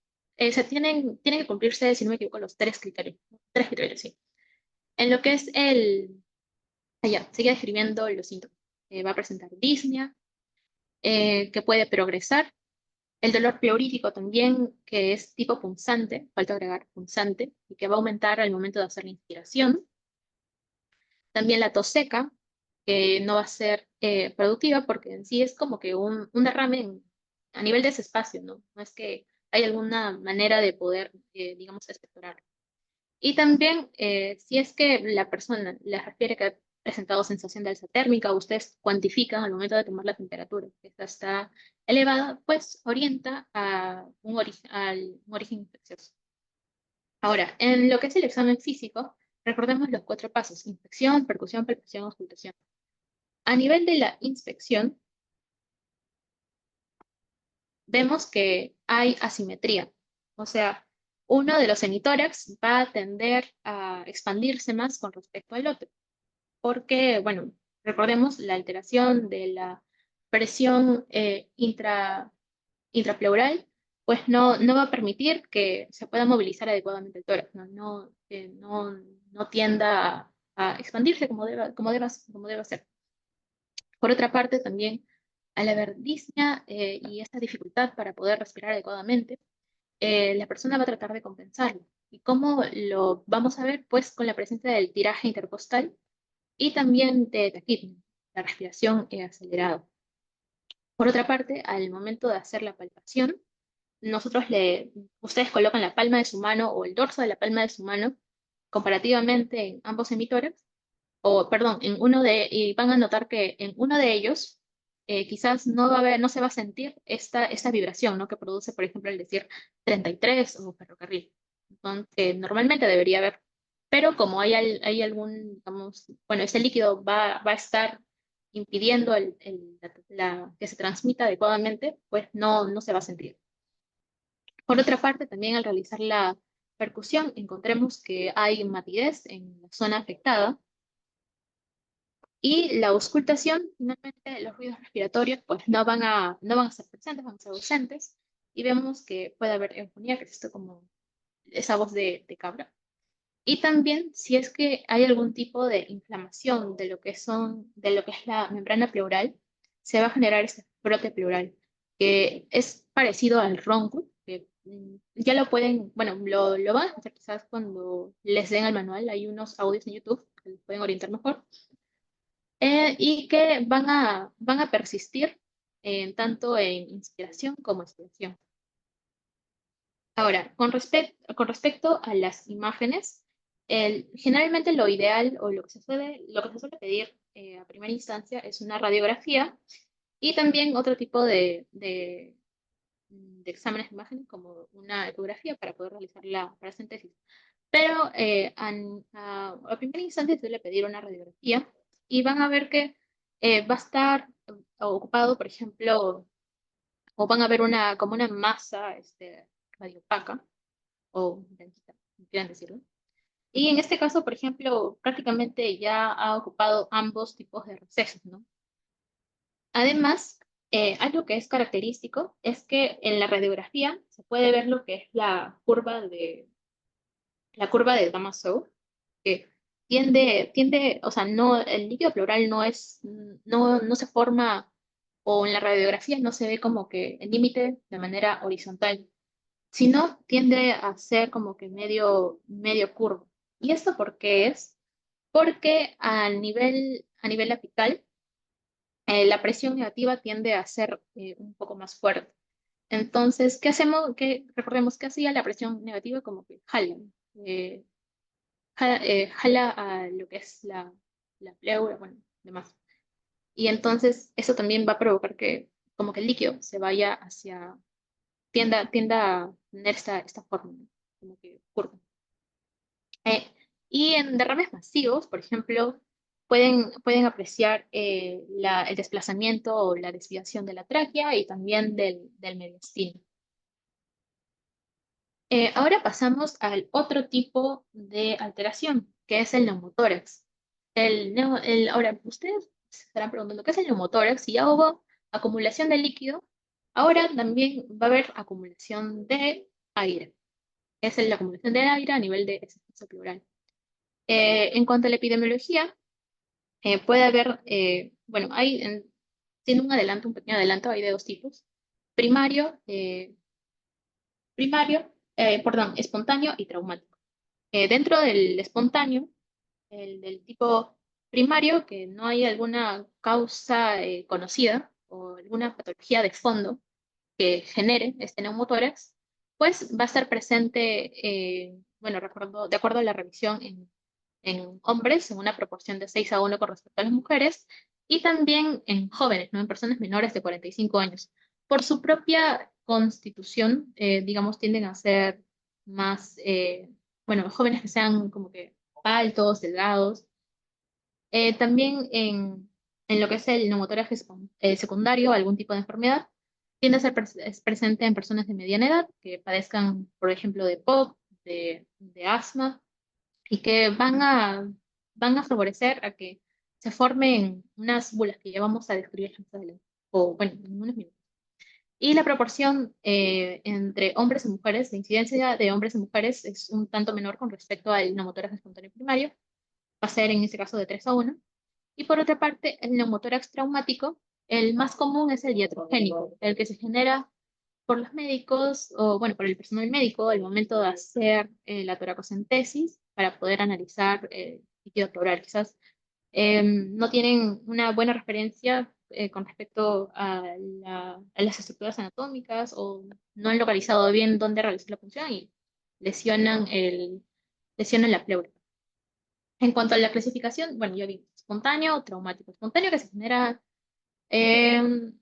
A: tienen que cumplirse, si no me equivoco, los tres criterios, ¿no? Tres criterios, sí. En lo que es sigue describiendo los síntomas. Va a presentar disnea, que puede progresar. El dolor pleurítico también, que es tipo punzante, falta agregar punzante, y que va a aumentar al momento de hacer la inspiración. También la tos seca, que no va a ser productiva porque en sí es como que un derrame a nivel de ese espacio, ¿no? No es que hay alguna manera de poder, digamos, expectorar. Y también, si es que la persona les refiere que ha presentado sensación de alza térmica, ustedes cuantifican al momento de tomar la temperatura, que esta está elevada, pues orienta a un origen infeccioso. Ahora, en lo que es el examen físico, recordemos los cuatro pasos: inspección, percusión, palpación, auscultación. A nivel de la inspección, vemos que hay asimetría. O sea, uno de los hemitórax va a tender a expandirse más con respecto al otro. Porque, bueno, recordemos la alteración de la presión intrapleural, pues no va a permitir que se pueda movilizar adecuadamente el tórax, no tienda a expandirse como deba ser. Por otra parte, también al haber disnea y esta dificultad para poder respirar adecuadamente, la persona va a tratar de compensarlo. ¿Y cómo lo vamos a ver? Pues con la presencia del tiraje intercostal y también de taquipnea, la respiración acelerada. Por otra parte, al momento de hacer la palpación, ustedes colocan la palma de su mano o el dorso de la palma de su mano comparativamente en ambos hemitórax, o perdón, y van a notar que en uno de ellos quizás no se va a sentir esta vibración, ¿no? Que produce, por ejemplo, el decir 33 o ferrocarril. Entonces, normalmente debería haber, pero como hay algún, digamos, bueno, ese líquido va a estar impidiendo que se transmita adecuadamente, pues no se va a sentir. Por otra parte, también al realizar la percusión, encontremos que hay matidez en la zona afectada. Y la auscultación, finalmente los ruidos respiratorios pues no van a ser presentes, van a ser ausentes. Y vemos que puede haber eufonía, que es esto como esa voz de cabra. Y también si es que hay algún tipo de inflamación de lo que es la membrana pleural, se va a generar ese brote pleural, que es parecido al ronco, que ya lo pueden, bueno, lo van a escuchar quizás cuando les den el manual. Hay unos audios en YouTube que les pueden orientar mejor y que van a persistir tanto en inspiración como expiración. Ahora, con respecto a las imágenes, generalmente lo ideal o lo que se suele pedir a primera instancia es una radiografía y también otro tipo de exámenes de imagen como una ecografía para poder realizar la paracentesis. Pero a primera instancia se suele pedir una radiografía y van a ver que va a estar ocupado, por ejemplo, o van a ver como una masa radiopaca o blanquita, como quieran decirlo. Y en este caso, por ejemplo, prácticamente ya ha ocupado ambos tipos de recesos, ¿no? Además, algo que es característico es que en la radiografía se puede ver lo que es la curva de Damascene, que o sea, no, el líquido pleural no se forma, o en la radiografía no se ve como que el límite de manera horizontal, sino tiende a ser como que medio curvo. ¿Y esto por qué es? Porque a nivel apical, la presión negativa tiende a ser un poco más fuerte. Entonces, ¿qué hacemos? Recordemos que hacía la presión negativa como que jala, jala a lo que es la pleura, bueno, demás. Y entonces eso también va a provocar que como que el líquido se vaya hacia, tienda a tener esta forma, ¿no? Como que curva. Eh, y en derrames masivos, por ejemplo, pueden apreciar el desplazamiento o la desviación de la tráquea y también del mediastino. Ahora pasamos al otro tipo de alteración, que es el neumotórax. Ahora, ustedes se estarán preguntando, ¿qué es el neumotórax? Si ya hubo acumulación de líquido, ahora también va a haber acumulación de aire. Es la acumulación de aire a nivel de espacio pleural. En cuanto a la epidemiología, puede haber, bueno, siendo un pequeño adelanto, hay de dos tipos. Primario, perdón, espontáneo y traumático. Dentro del espontáneo, el del tipo primario, que no hay alguna causa conocida o alguna patología de fondo que genere este neumotórax, pues va a estar presente, bueno, de acuerdo a la revisión en hombres, en una proporción de 6:1 con respecto a las mujeres, y también en jóvenes, ¿no? En personas menores de 45 años. Por su propia constitución, digamos, tienden a ser más, bueno, jóvenes que sean como que altos, delgados. También en lo que es el neumotórax secundario, algún tipo de enfermedad, tiende a ser es presente en personas de mediana edad que padezcan, por ejemplo, de POC, de asma, y que van a favorecer a que se formen unas bulas que ya vamos a describir más adelante, o bueno, en unos minutos. Y la proporción entre hombres y mujeres, la incidencia de hombres y mujeres es un tanto menor con respecto al neumotórax espontáneo primario, va a ser en este caso de 3:1. Y por otra parte, el neumotórax traumático, el más común es el iatrogénico, el que se genera por los médicos o, bueno, por el personal médico al momento de hacer la toracocentesis para poder analizar líquido pleural. Quizás no tienen una buena referencia con respecto a las estructuras anatómicas o no han localizado bien dónde realizar la punción y lesionan, lesionan la pleura. En cuanto a la clasificación, bueno, yo digo espontáneo o traumático. Espontáneo que se genera, em,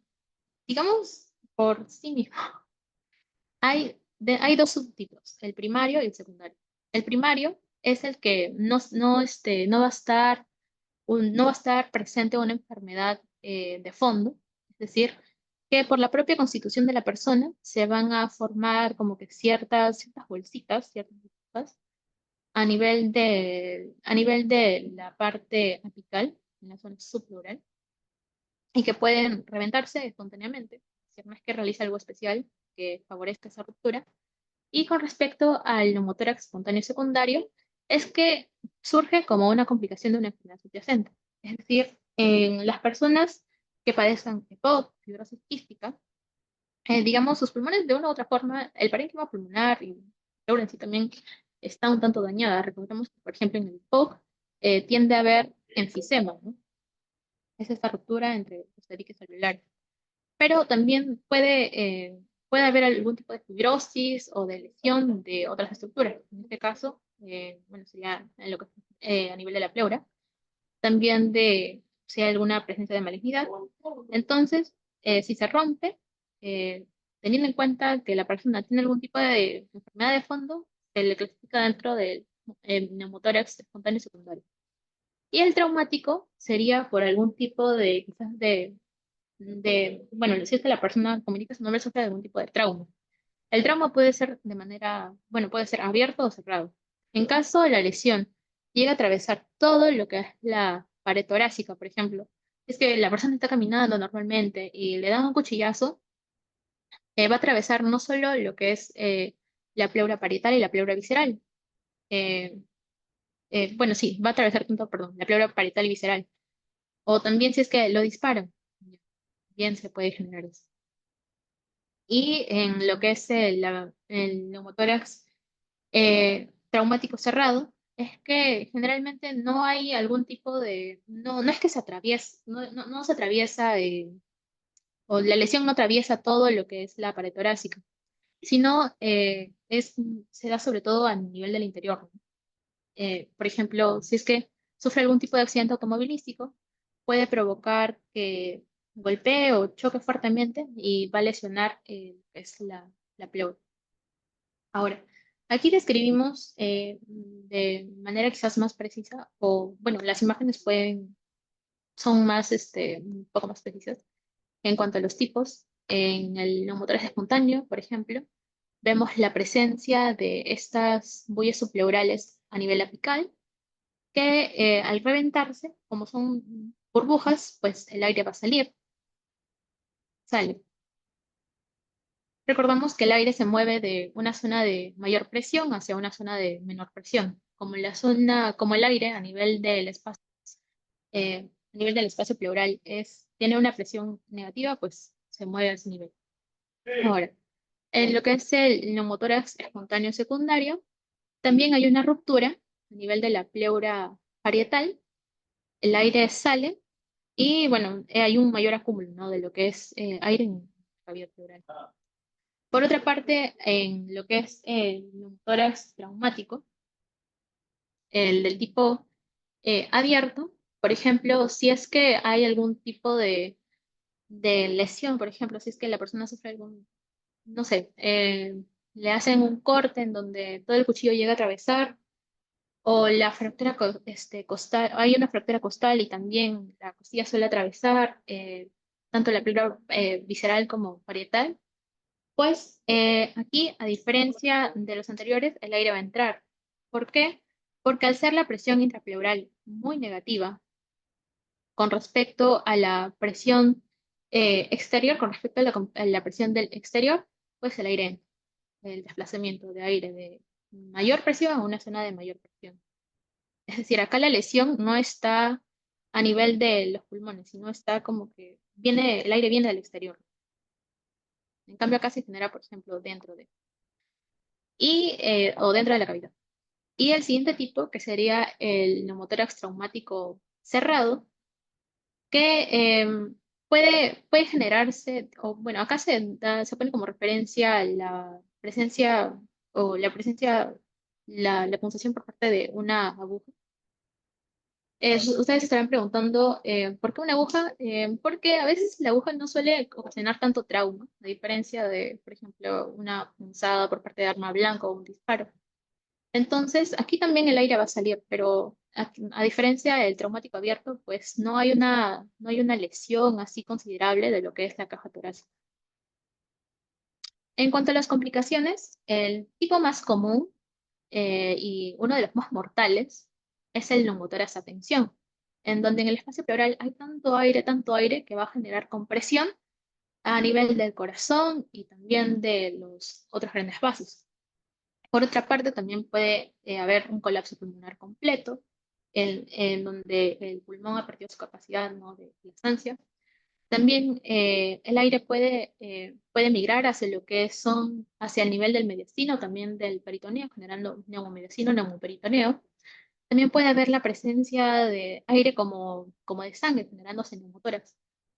A: digamos, por sí mismo. Hay dos subtipos, el primario y el secundario. El primario es el que no va a estar, no va a estar presente una enfermedad de fondo, es decir, que por la propia constitución de la persona se van a formar como que ciertas bolsitas, ciertas burbujas, a nivel de la parte apical, en la zona subpleural, y que pueden reventarse espontáneamente, es decir, no es que realice algo especial que favorezca esa ruptura. Y con respecto al neumotórax espontáneo secundario, es que surge como una complicación de una enfermedad subyacente. Es decir, en las personas que padezcan EPOC, fibrosis quística, digamos, sus pulmones de una u otra forma, el parénquima pulmonar y la pleura en sí también está un tanto dañada. Recordemos que, por ejemplo, en el EPOC tiende a haber enfisema, ¿no? Es esta ruptura entre los tabiques alveolares. Pero también puede haber algún tipo de fibrosis o de lesión de otras estructuras. En este caso, bueno, sería en lo que, a nivel de la pleura, también de si hay alguna presencia de malignidad. Entonces, si se rompe, eh, teniendo en cuenta que la persona tiene algún tipo de enfermedad de fondo, se le clasifica dentro del neumotórax espontáneo secundario. Y el traumático sería por algún tipo de, quizás bueno, si es que la persona comunica su nombre, sufre de algún tipo de trauma. El trauma puede ser bueno, puede ser abierto o cerrado. En caso de la lesión llega a atravesar todo lo que es la pared torácica, por ejemplo, es que la persona está caminando normalmente y le dan un cuchillazo, va a atravesar no solo lo que es la pleura parietal y la pleura visceral. eh, bueno, sí, va a atravesar tanto, perdón, la pleura parietal y visceral. O también si es que lo disparan, bien se puede generar eso. Y en lo que es el neumotórax traumático cerrado, es que generalmente no hay algún tipo de, no es que se atraviesa, no se atraviesa, o la lesión no atraviesa todo lo que es la pared torácica, sino se da sobre todo a nivel del interior, ¿no? Por ejemplo, si es que sufre algún tipo de accidente automovilístico, puede provocar que golpee o choque fuertemente y va a lesionar es la pleura. Ahora, aquí describimos de manera quizás más precisa, o bueno, las imágenes son más, un poco más precisas en cuanto a los tipos. En el neumotórax espontáneo, por ejemplo, vemos la presencia de estas bullas subpleurales a nivel apical, que al reventarse, como son burbujas, pues el aire va a salir, sale. Recordamos que el aire se mueve de una zona de mayor presión hacia una zona de menor presión. Como el aire a nivel del espacio pleural tiene una presión negativa, pues se mueve a ese nivel. Ahora, en lo que es el neumotórax espontáneo secundario, también hay una ruptura a nivel de la pleura parietal, el aire sale y bueno, hay un mayor acúmulo, ¿no? De lo que es aire en la cavidad pleural. Por otra parte, en lo que es el neumotórax traumático, el del tipo abierto, por ejemplo, si es que hay algún tipo de lesión, por ejemplo, si es que la persona sufre no sé, le hacen un corte en donde todo el cuchillo llega a atravesar, o la fractura costal, hay una fractura costal y también la costilla suele atravesar tanto la pleura visceral como parietal, pues aquí, a diferencia de los anteriores, el aire va a entrar. ¿Por qué? Porque al ser la presión intrapleural muy negativa con respecto a la presión exterior, con respecto a a la presión del exterior, pues el aire entra, el desplazamiento de aire de mayor presión a una zona de mayor presión. Es decir, acá la lesión no está a nivel de los pulmones, sino está como que el aire viene del exterior. En cambio, acá se genera, por ejemplo, o dentro de la cavidad. Y el siguiente tipo, que sería el neumotórax traumático cerrado, que puede generarse, o bueno, acá se pone como referencia la presencia la punción por parte de una aguja. Ustedes estarán preguntando, ¿por qué una aguja? Porque a veces la aguja no suele ocasionar tanto trauma, a diferencia de, por ejemplo, una punzada por parte de arma blanca o un disparo. Entonces, aquí también el aire va a salir, pero a diferencia del traumático abierto, pues no hay una lesión así considerable de lo que es la caja torácica. En cuanto a las complicaciones, el tipo más común y uno de los más mortales es el neumotórax a tensión, en donde en el espacio pleural hay tanto aire que va a generar compresión a nivel del corazón y también de los otros grandes vasos. Por otra parte, también puede haber un colapso pulmonar completo, en donde el pulmón ha perdido su capacidad, ¿no?, de estancia. También el aire puede migrar hacia hacia el nivel del mediastino, también del peritoneo, generando neumomediastino, neumoperitoneo. También puede haber la presencia de aire como de sangre, generándose neumotórax.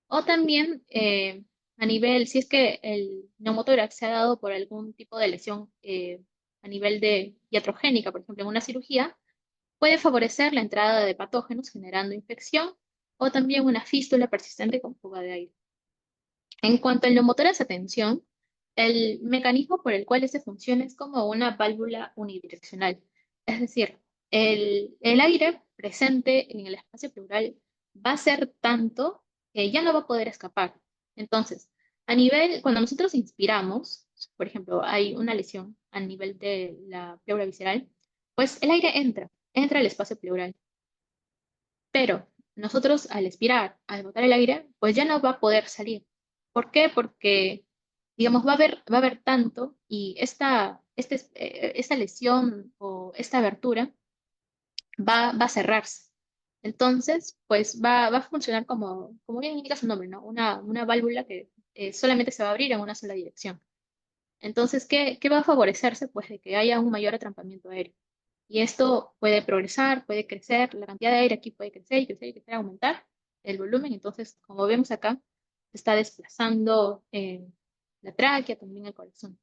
A: O también si es que el neumotórax se ha dado por algún tipo de lesión a nivel de iatrogénica, por ejemplo, en una cirugía, puede favorecer la entrada de patógenos generando infección o también una fístula persistente con fuga de aire. En cuanto al neumotórax a tensión, el mecanismo por el cual este funciona es como una válvula unidireccional. Es decir, el aire presente en el espacio pleural va a ser tanto que ya no va a poder escapar. Entonces, cuando nosotros inspiramos, por ejemplo, hay una lesión a nivel de la pleura visceral, pues el aire entra al espacio pleural. Pero nosotros al expirar, al botar el aire, pues ya no va a poder salir. ¿Por qué? Porque, digamos, va a haber tanto y esta lesión o esta abertura va a cerrarse. Entonces, pues va a funcionar como bien indica su nombre, ¿no? Una válvula que solamente se va a abrir en una sola dirección. Entonces, ¿qué va a favorecerse? Pues de que haya un mayor atrampamiento aéreo. Y esto puede progresar, puede crecer, la cantidad de aire aquí puede crecer y crecer y crecer, aumentar el volumen. Entonces, como vemos acá, se está desplazando la tráquea, también el corazón.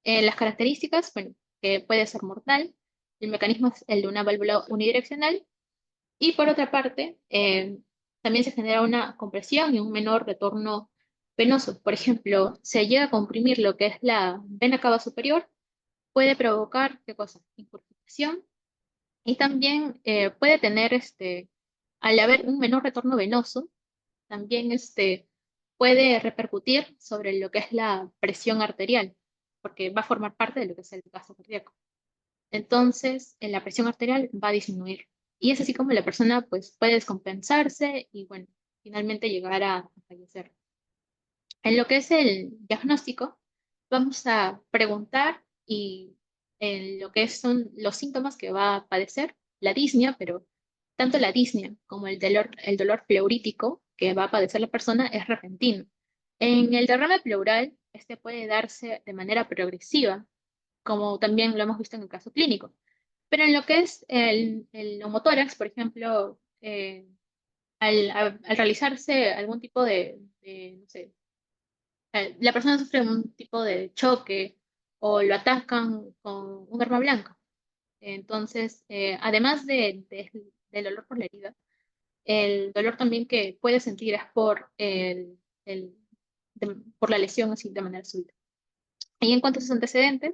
A: Las características, bueno, que puede ser mortal, el mecanismo es el de una válvula unidireccional y por otra parte, también se genera una compresión y un menor retorno venoso. Por ejemplo, se llega a comprimir lo que es la vena cava superior, puede provocar, ¿qué cosa? Incurvación y también puede tener, al haber un menor retorno venoso, también puede repercutir sobre lo que es la presión arterial, porque va a formar parte de lo que es el gasto cardíaco. Entonces, la presión arterial va a disminuir. Y es así como la persona pues, puede descompensarse y, bueno, finalmente llegar a fallecer. En lo que es el diagnóstico, vamos a preguntar y en lo que son los síntomas que va a padecer, la disnea, pero tanto la disnea como el dolor pleurítico que va a padecer la persona es repentino. En el derrame pleural, este puede darse de manera progresiva, como también lo hemos visto en el caso clínico. Pero en lo que es el neumotórax, por ejemplo, al realizarse algún tipo no sé, la persona sufre un tipo de choque o lo atacan con un arma blanca. Entonces, además del dolor por la herida, el dolor también que puede sentir es el- por la lesión así de manera súbita. Y en cuanto a sus antecedentes,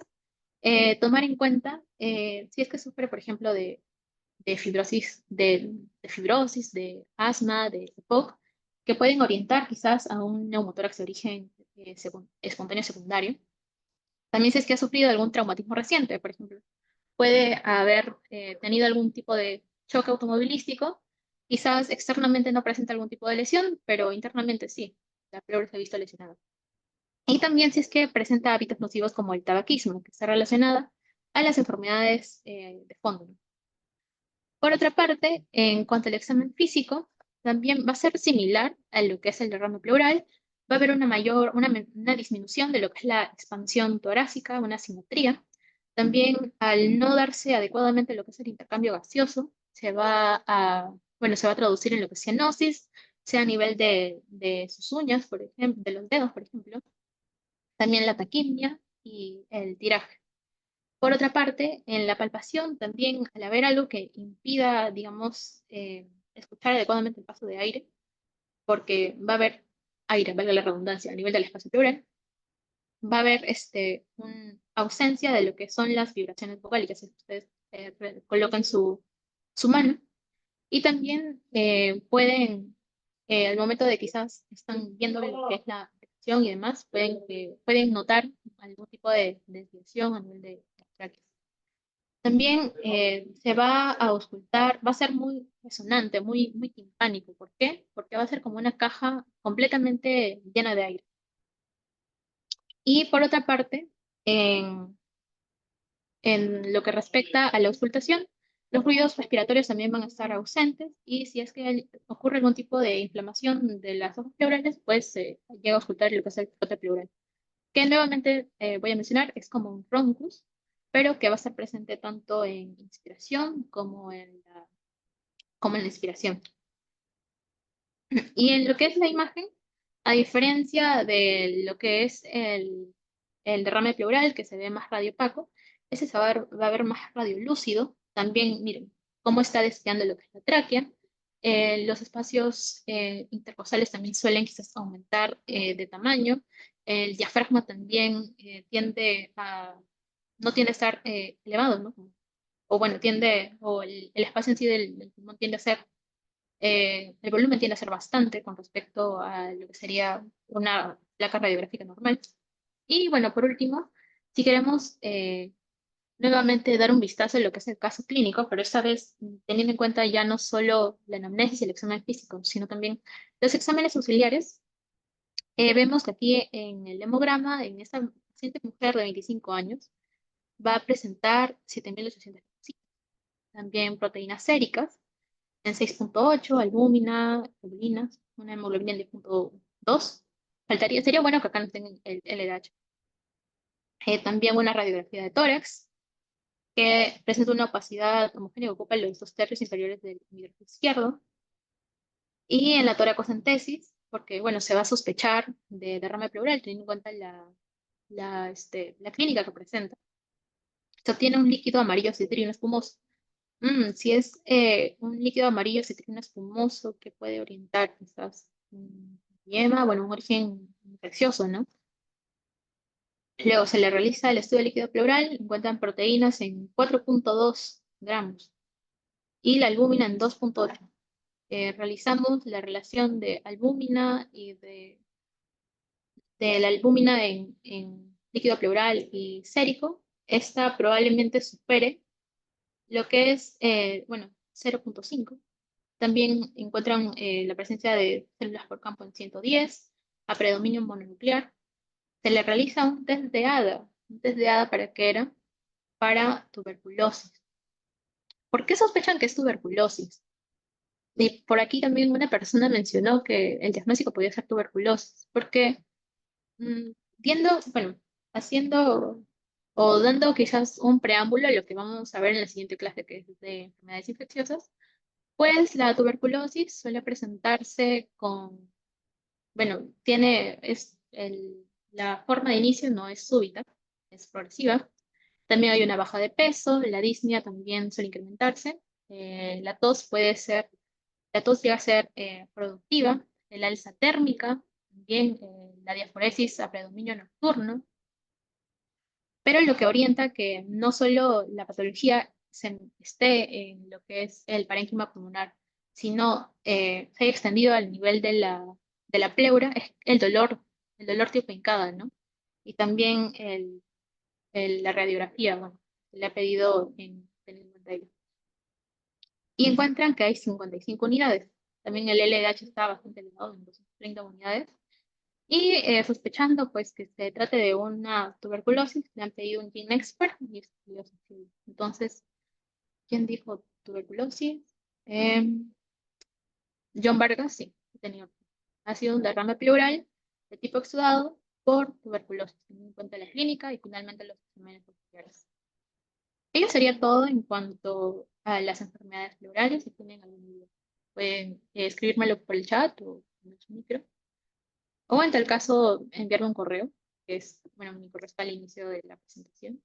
A: tomar en cuenta si es que sufre, por ejemplo, de fibrosis, de asma, de EPOC, que pueden orientar quizás a un neumotórax de origen espontáneo secundario. También si es que ha sufrido algún traumatismo reciente, por ejemplo, puede haber tenido algún tipo de choque automovilístico, quizás externamente no presenta algún tipo de lesión, pero internamente sí, la pleura se ha visto lesionada. Y también si es que presenta hábitos nocivos como el tabaquismo, que está relacionada a las enfermedades de fondo, ¿no? Por otra parte, en cuanto al examen físico, también va a ser similar a lo que es el derrame pleural. Va a haber una disminución de lo que es la expansión torácica, una asimetría. También, al no darse adecuadamente lo que es el intercambio gaseoso, se va a traducir en lo que es cianosis, sea a nivel de sus uñas, por ejemplo, de los dedos, por ejemplo. También la taquimia y el tiraje. Por otra parte, en la palpación también, al haber algo que impida, digamos, escuchar adecuadamente el paso de aire, porque va a haber aire, valga la redundancia, a nivel del espacio pleural, va a haber una ausencia de lo que son las vibraciones vocálicas, si ustedes colocan su mano, y también al momento de quizás están viendo lo que es la afección y demás, pueden notar algún tipo de desviación a nivel de las tráqueas. También se va a auscultar, va a ser muy resonante, muy, muy timpánico. ¿Por qué? Porque va a ser como una caja completamente llena de aire. Y por otra parte, en, en lo que respecta a la auscultación, los ruidos respiratorios también van a estar ausentes y si es que ocurre algún tipo de inflamación de las hojas pleurales, pues se llega a auscultar lo que es el picote pleural, que nuevamente voy a mencionar, es como un roncus, pero que va a estar presente tanto en inspiración como en la inspiración. Y en lo que es la imagen, a diferencia de lo que es el derrame pleural, que se ve más radiopaco, ese va a ver más radiolúcido. También, miren, cómo está desviando lo que es la tráquea. Los espacios intercostales también suelen quizás aumentar de tamaño. El diafragma también no tiende a estar elevado, ¿no? O bueno, el espacio en sí del pulmón tiende a ser el volumen tiende a ser bastante con respecto a lo que sería una placa radiográfica normal. Y bueno, por último, si queremos nuevamente dar un vistazo en lo que es el caso clínico, pero esta vez teniendo en cuenta ya no solo la anamnesis y el examen físico, sino también los exámenes auxiliares, vemos que aquí en el hemograma, en esta paciente mujer de 25 años, va a presentar 7.800 también proteínas séricas en 6,8, albúmina, globulinas, una hemoglobina en 10,2. Sería bueno que acá nos tengan el LDH. También una radiografía de tórax, que presenta una opacidad homogénea que ocupa los dos tercios inferiores del hemisferio izquierdo. Y en la toracocentesis, porque bueno, se va a sospechar de derrame pleural, teniendo en cuenta la clínica que presenta. Se obtiene un líquido amarillo citrino espumoso. Si es un líquido amarillo citrino espumoso que puede orientar quizás un yema, bueno, un origen infeccioso, ¿no? Luego se le realiza el estudio de líquido pleural, encuentran proteínas en 4,2 gramos y la albúmina en 2,8. Realizamos la relación de albúmina y de la albúmina en líquido pleural y sérico. Esta probablemente supere lo que es, bueno, 0,5. También encuentran la presencia de células por campo en 110, a predominio mononuclear. Se le realiza un test de ADA. ¿Un test de ADA para qué era? Para tuberculosis. ¿Por qué sospechan que es tuberculosis? Y por aquí también una persona mencionó que el diagnóstico podía ser tuberculosis, porque viendo, bueno, haciendo o dando quizás un preámbulo a lo que vamos a ver en la siguiente clase, que es de enfermedades infecciosas, pues la tuberculosis suele presentarse con, bueno, la forma de inicio no es súbita, es progresiva. También hay una baja de peso, la disnea también suele incrementarse. La tos puede ser, la tos llega a ser productiva, el alza térmica, también la diaforesis a predominio nocturno, pero lo que orienta que no solo la patología esté en lo que es el parénquima pulmonar, sino se haya extendido al nivel de la pleura, es el dolor tipo hincada, ¿no? Y también la radiografía, bueno, se le ha pedido en el modelo. Y encuentran que hay 55 unidades. También el LDH está bastante elevado, en 230 unidades. Y sospechando pues que se trate de una tuberculosis, le han pedido un gene expert y estudios así. Entonces, ¿quién dijo tuberculosis? Em, John Vargas, sí, ha tenido. Ha sido un derrame pleural de tipo exudado por tuberculosis, teniendo en cuenta la clínica y finalmente los exámenes posteriores. Ello sería todo en cuanto a las enfermedades pleurales. Si tienen algún duda, pueden escribírmelo por el chat o en su micro. O en tal caso, enviarme un correo, que es, bueno, mi correo está al inicio de la presentación.